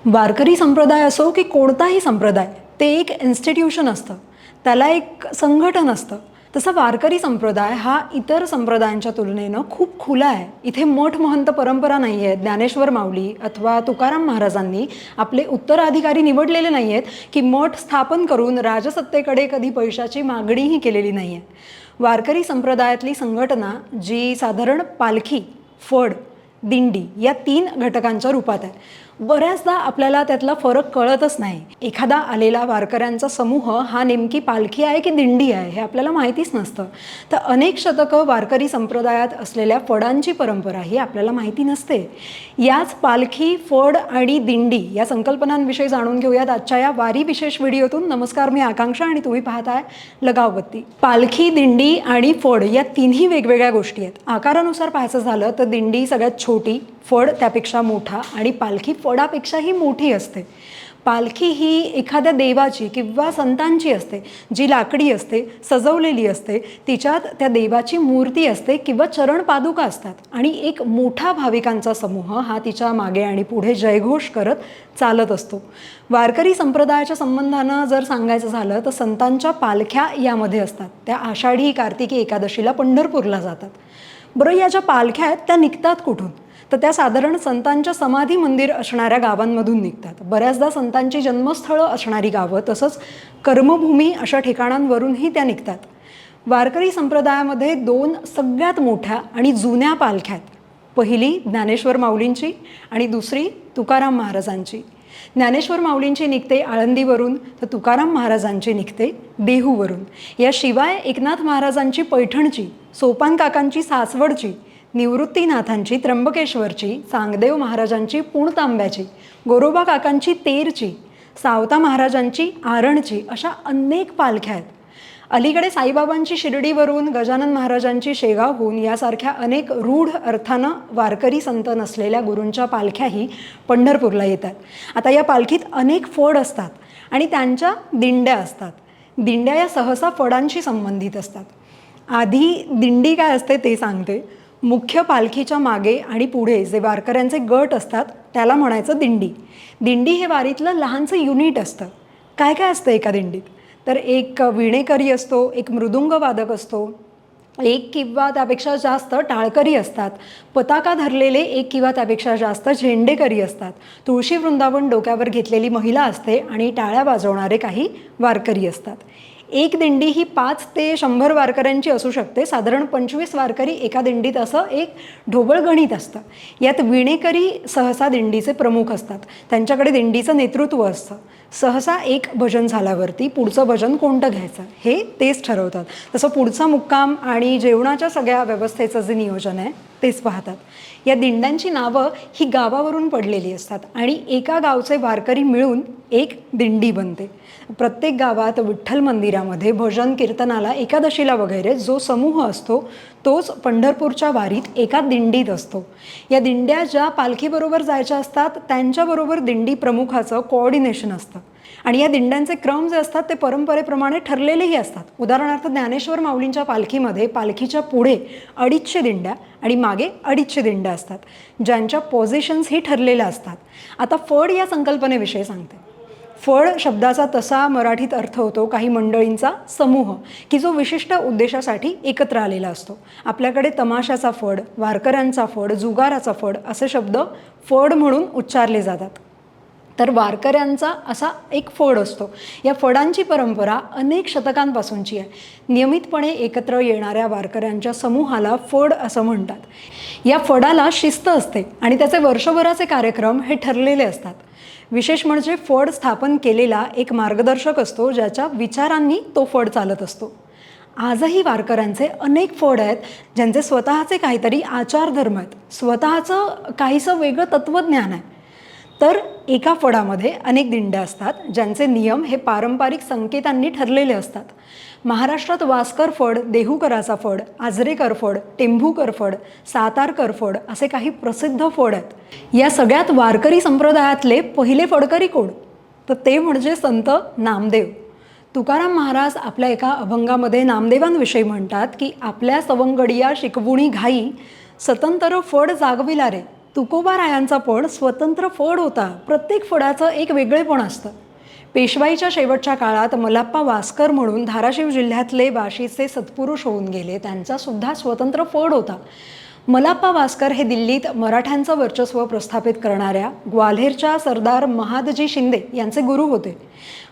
वारकरी संप्रदाय असो की कोणताही संप्रदाय, ते एक इन्स्टिट्यूशन असतं, त्याला एक संघटन असतं. तसा वारकरी संप्रदाय हा इतर संप्रदायांच्या तुलनेनं खूप खुला आहे. इथे मठ महंत परंपरा नाही आहे. ज्ञानेश्वर माऊली अथवा तुकाराम महाराजांनी आपले उत्तराधिकारी निवडलेले नाही आहेत की मठ स्थापन करून राजसत्तेकडे कधी पैशाची मागणीही केलेली नाही आहे. वारकरी संप्रदायातली संघटना जी साधारण पालखी, फड, दिंडी या 3 घटकांच्या रूपात आहे. बऱ्याचदा आपल्याला त्यातला फरक कळतच नाही. एखादा आलेला वारकऱ्यांचा समूह हा नेमकी पालखी आहे की दिंडी आहे हे आपल्याला माहितीच नसतं. तर अनेक शतकं वारकरी संप्रदायात असलेल्या फडांची परंपरा ही आपल्याला माहिती नसते. याच पालखी, फड आणि दिंडी या संकल्पनांविषयी जाणून घेऊयात आजच्या या वारी विशेष व्हिडिओतून. नमस्कार, मी आकांक्षा आणि तुम्ही पाहताय लगावबत्ती. पालखी, दिंडी आणि फड या तिन्ही वेगवेगळ्या गोष्टी आहेत. आकारानुसार पाहायचं झालं तर दिंडी सगळ्यात छोटी, फड त्यापेक्षा मोठा आणि पालखी फडापेक्षाही मोठी असते. पालखी ही एखाद्या देवाची किंवा संतांची असते, जी लाकडी असते, सजवलेली असते. तिच्यात त्या देवाची मूर्ती असते किंवा चरण पादुका असतात आणि एक मोठा भाविकांचा समूह हा तिच्या मागे आणि पुढे जयघोष करत चालत असतो. वारकरी संप्रदायाच्या संबंधानं जर सांगायचं झालं तर संतांच्या पालख्या यामध्ये असतात. त्या आषाढी, कार्तिकी एकादशीला पंढरपूरला जातात. बरं, या ज्या पालख्या आहेत त्या निघतात कुठून? तर त्या साधारण संतांच्या समाधी मंदिर असणाऱ्या गावांमधून निघतात. बऱ्याचदा संतांची जन्मस्थळं असणारी गावं तसंच कर्मभूमी अशा ठिकाणांवरूनही त्या निघतात. वारकरी संप्रदायामध्ये 2 सगळ्यात मोठ्या आणि जुन्या पालख्या आहेत. पहिली ज्ञानेश्वर माऊलींची आणि दुसरी तुकाराम महाराजांची. ज्ञानेश्वर माऊलींची निघते आळंदीवरून, तर तुकाराम महाराजांची निघते देहूवरून. याशिवाय एकनाथ महाराजांची पैठणची, सोपान काकांची सासवडची, निवृत्तीनाथांची त्र्यंबकेश्वरची, चांगदेव महाराजांची पुणतांब्याची, गोरोबा काकांची तेरची, सावता महाराजांची आरणची अशा अनेक पालख्या आहेत. अलीकडे साईबाबांची शिर्डीवरून, गजानन महाराजांची शेगावहून यासारख्या अनेक रूढ अर्थानं वारकरी संत नसलेल्या गुरूंच्या पालख्याही पंढरपूरला येतात. आता या पालखीत अनेक फड असतात आणि त्यांच्या दिंड्या असतात. दिंड्या या सहसा फडांशी संबंधित असतात. आधी दिंडी काय असते ते सांगते. मुख्य पालखीच्या मागे आणि पुढे जे वारकऱ्यांचे गट असतात त्याला म्हणायचं दिंडी. दिंडी हे वारीतलं लहानसं युनिट असतं. काय काय असतं एका दिंडीत? तर एक वीणेकरी असतो, एक मृदुंगवादक असतो, एक किंवा त्यापेक्षा जास्त टाळकरी असतात, पताका धरलेले 1 किंवा त्यापेक्षा जास्त झेंडेकरी असतात, तुळशी वृंदावन डोक्यावर घेतलेली महिला असते आणि टाळ्या वाजवणारे काही वारकरी असतात. एक दिंडी ही 5 ते 100 वारकऱ्यांची असू शकते. साधारण 25 वारकरी एका दिंडीत असं एक ढोबळ गणित असतं. यात वीणेकरी सहसा दिंडीचे प्रमुख असतात. त्यांच्याकडे दिंडीचं नेतृत्व असतं. सहसा एक भजन झाल्यावरती पुढचं भजन कोणतं घ्यायचं हे तेच ठरवतात. तसं पुढचा मुक्काम आणि जेवणाच्या सगळ्या व्यवस्थेचं जे नियोजन आहे तेच पाहतात. या दिंड्यांची नावं ही गावावरून पडलेली असतात आणि एका गावचे वारकरी मिळून एक दिंडी बनते. प्रत्येक गावात विठ्ठल मंदिरामध्ये भजन कीर्तनाला, एकादशीला वगैरे जो समूह असतो तोच पंढरपूरच्या वारीत एका दिंडीत असतो. या दिंड्या ज्या पालखीबरोबर जायच्या असतात त्यांच्याबरोबर दिंडी प्रमुखाचं कोऑर्डिनेशन असतं आणि या दिंड्यांचे क्रम जे असतात ते परंपरेप्रमाणे ठरलेलेही असतात. उदाहरणार्थ ज्ञानेश्वर माऊलींच्या पालखीमध्ये पालखीच्या पुढे 250 दिंड्या आणि मागे 250 दिंड्या असतात, ज्यांच्या पोझिशन्स ही ठरलेल्या असतात. आता फड या संकल्पनेविषयी सांगते. फड शब्दाचा तसा मराठीत अर्थ होतो काही मंडळींचा समूह की जो विशिष्ट उद्देशासाठी एकत्र आलेला असतो. आपल्याकडे तमाशाचा फड, वारकऱ्यांचा फड, जुगाराचा फड असे शब्द फड म्हणून उच्चारले जातात. तर वारकऱ्यांचा असा एक फड असतो. या फडांची परंपरा अनेक शतकांपासूनची आहे. नियमितपणे एकत्र येणाऱ्या वारकऱ्यांच्या समूहाला फड असं म्हणतात. या फडाला शिस्त असते आणि त्याचे वर्षभराचे कार्यक्रम हे ठरलेले असतात. विशेष म्हणजे फड स्थापन केलेला एक मार्गदर्शक असतो ज्याच्या विचारांनी तो फड चालत असतो. आजही वारकऱ्यांचे अनेक फड आहेत ज्यांचे स्वतःचे काहीतरी आचारधर्म आहेत, स्वतःचं काहीसं वेगळं तत्त्वज्ञान आहे. तर एका फडामध्ये अनेक दिंड्या असतात ज्यांचे नियम हे पारंपरिक संकेतांनी ठरलेले असतात. महाराष्ट्रात वासकर फड, देहूकराचा फड, आजरेकर फड, टेंभूकर फड, सातारकर फड असे काही प्रसिद्ध फड आहेत. या सगळ्यात वारकरी संप्रदायातले पहिले फडकरी कोण? तर ते म्हणजे संत नामदेव. तुकाराम महाराज आपल्या एका अभंगामध्ये नामदेवांविषयी म्हणतात की आपल्या सवंगडिया शिकवुणी घाई, स्वतंत्र फड जागविला रे, तुकोबारायांचा फड स्वतंत्र फड होता. प्रत्येक फडाचं एक वेगळेपण असतं. पेशवाईच्या शेवटच्या काळात मलाप्पा वास्कर म्हणून धाराशिव जिल्ह्यातले वाशीचे सत्पुरुष होऊन गेले. त्यांचा सुद्धा स्वतंत्र फड होता. मलाप्पा वास्कर हे दिल्लीत मराठ्यांचं वर्चस्व प्रस्थापित करणाऱ्या ग्वाल्हेरच्या सरदार महादजी शिंदे यांचे गुरु होते.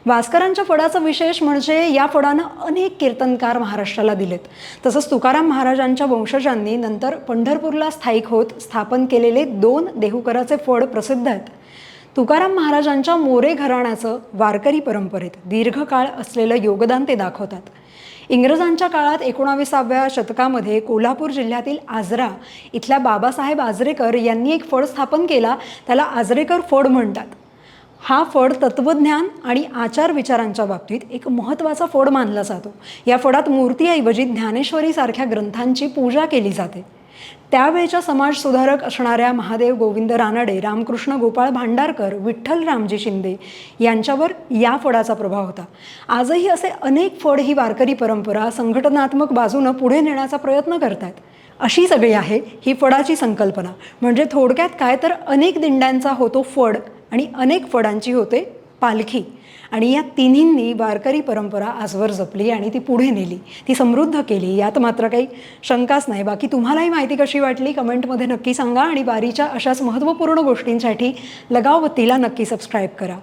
वास्करांच्या फडाचं विशेष म्हणजे या फडानं अनेक कीर्तनकार महाराष्ट्राला दिलेत. तसंच तुकाराम महाराजांच्या वंशजांनी नंतर पंढरपूरला स्थायिक होत स्थापन केलेले 2 देहुकराचे फड प्रसिद्ध आहेत. तुकाराम महाराजांच्या मोरे घराण्याचं वारकरी परंपरेत दीर्घकाळ असलेलं योगदान ते दाखवतात. इंग्रजांच्या काळात 19व्या शतकामध्ये कोल्हापूर जिल्ह्यातील आजरा इथल्या बाबासाहेब आजरेकर यांनी एक फड स्थापन केला. त्याला आजरेकर फड म्हणतात. हा फड तत्त्वज्ञान आणि आचार विचारांच्या बाबतीत एक महत्त्वाचा फड मानला जातो. या फडात मूर्तीऐवजी ज्ञानेश्वरीसारख्या ग्रंथांची पूजा केली जाते. त्यावेळच्या समाजसुधारक असणाऱ्या महादेव गोविंद रानडे, रामकृष्ण गोपाळ भांडारकर, विठ्ठल रामजी शिंदे यांच्यावर या फडाचा प्रभाव होता. आजही असे अनेक फड ही वारकरी परंपरा संघटनात्मक बाजूनं पुढे नेण्याचा प्रयत्न करतात. अशी सगळी आहे ही फडाची संकल्पना. म्हणजे थोडक्यात काय तर अनेक दिंड्यांचा होतो फड आणि अनेक फडांची होते पालखी. आणि या तिन्हींनी वारकरी परंपरा आजवर जपली आणि ती पुढे नेली, ती समृद्ध केली. यात मात्र काही शंकाच नाही. बाकी तुम्हालाही माहिती कशी वाटली कमेंटमध्ये नक्की सांगा आणि वारीच्या अशाच महत्त्वपूर्ण गोष्टींसाठी लगावबत्तीला नक्की सबस्क्राईब करा.